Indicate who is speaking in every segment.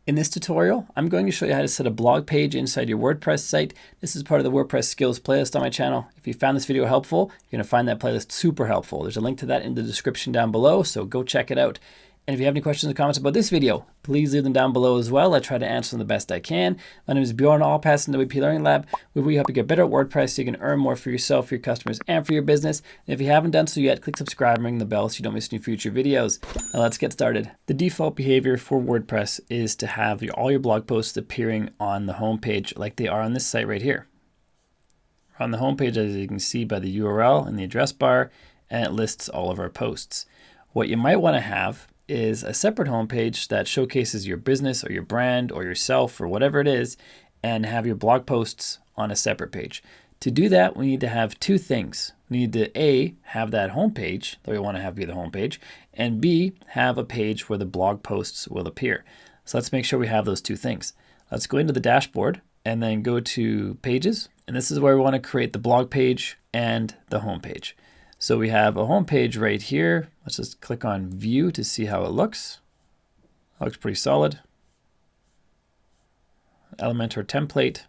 Speaker 1: In this tutorial, I'm going to show you how to set a blog page inside your WordPress site. This is part of the WordPress skills playlist on my channel. If you found this video helpful, you're going to find that playlist super helpful. There's a link to that in the description down below, so go check it out. And if you have any questions or comments about this video, please leave them down below as well. I try to answer them the best I can. My name is Bjorn, all pass in WPLearningLab, where we help you get better at WordPress so you can earn more for yourself, for your customers, and for your business. And if you haven't done so yet, click subscribe and ring the bell so you don't miss any future videos. Now let's get started. The default behavior for WordPress is to have all your blog posts appearing on the home page like they are on this site right here. On the home page, as you can see by the URL and the address bar, and it lists all of our posts. What you might want to have is a separate homepage that showcases your business or your brand or yourself or whatever it is, and have your blog posts on a separate page. To do that, we need to have two things. We need to A, have that homepage that we want to have be the homepage, and B, have a page where the blog posts will appear. So let's make sure we have those two things. Let's go into the dashboard and then go to pages. And this is where we want to create the blog page and the homepage. So we have a home page right here. Let's just click on view to see how it looks. It looks pretty solid. Elementor template.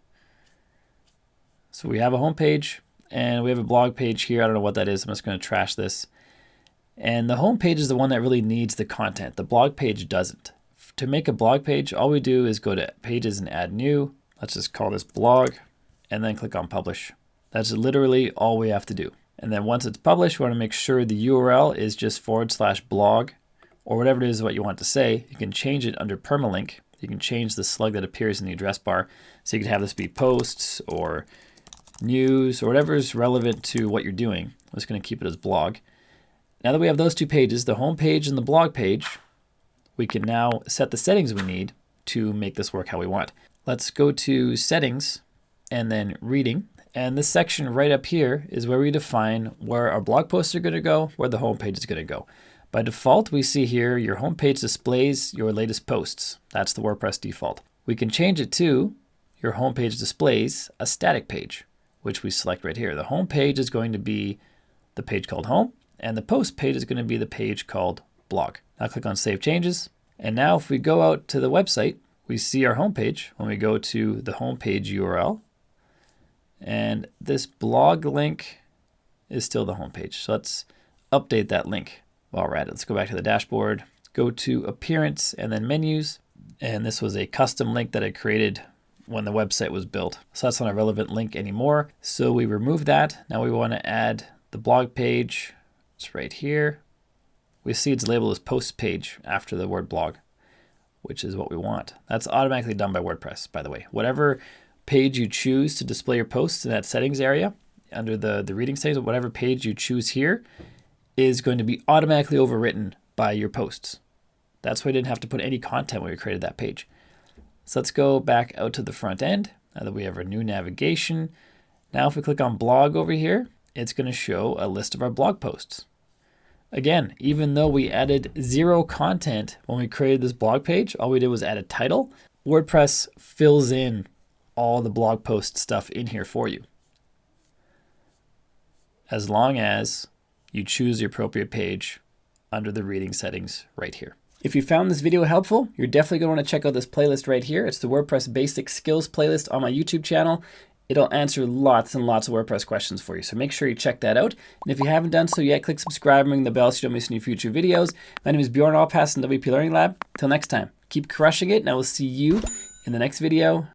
Speaker 1: So we have a home page and we have a blog page here. I don't know what that is. I'm just going to trash this. And the home page is the one that really needs the content. The blog page doesn't. To make a blog page, all we do is go to pages and add new. Let's just call this blog and then click on publish. That's literally all we have to do. And then once it's published, we want to make sure the URL is just /blog or whatever it is what you want to say. You can change it under permalink. You can change the slug that appears in the address bar. So you can have this be posts or news or whatever is relevant to what you're doing. I'm just going to keep it as blog. Now that we have those two pages, the home page and the blog page, we can now set the settings we need to make this work how we want. Let's go to settings and then reading. And this section right up here is where we define where our blog posts are going to go, where the home page is going to go. By default, we see here your home page displays your latest posts. That's the WordPress default. We can change it to your home page displays a static page, which we select right here. The home page is going to be the page called home, and the post page is going to be the page called blog. Now click on Save Changes. And now if we go out to the website, we see our home page when we go to the home page URL. And this blog link is still the home page. So let's update that link while we're at it. Let's go back to the dashboard, go to Appearance and then Menus. And this was a custom link that I created when the website was built. So that's not a relevant link anymore. So we remove that. Now we want to add the blog page. It's right here. We see it's labeled as post page after the word blog, which is what we want. That's automatically done by WordPress, by the way. Whatever page you choose to display your posts in that settings area, under the reading settings, whatever page you choose here is going to be automatically overwritten by your posts. That's why we didn't have to put any content when we created that page. So let's go back out to the front end now that we have our new navigation. Now if we click on blog over here, it's going to show a list of our blog posts. Again, even though we added zero content when we created this blog page, all we did was add a title. WordPress fills in all the blog post stuff in here for you, as long as you choose the appropriate page under the reading settings right here. If you found this video helpful, you're definitely going to want to check out this playlist right here. It's the WordPress Basic Skills playlist on my YouTube channel. It'll answer lots and lots of WordPress questions for you, so make sure you check that out. And if you haven't done so yet, click subscribe and ring the bell so you don't miss any future videos. My name is Bjorn, all pass in WP Learning Lab. Till next time, keep crushing it, and I will see you in the next video.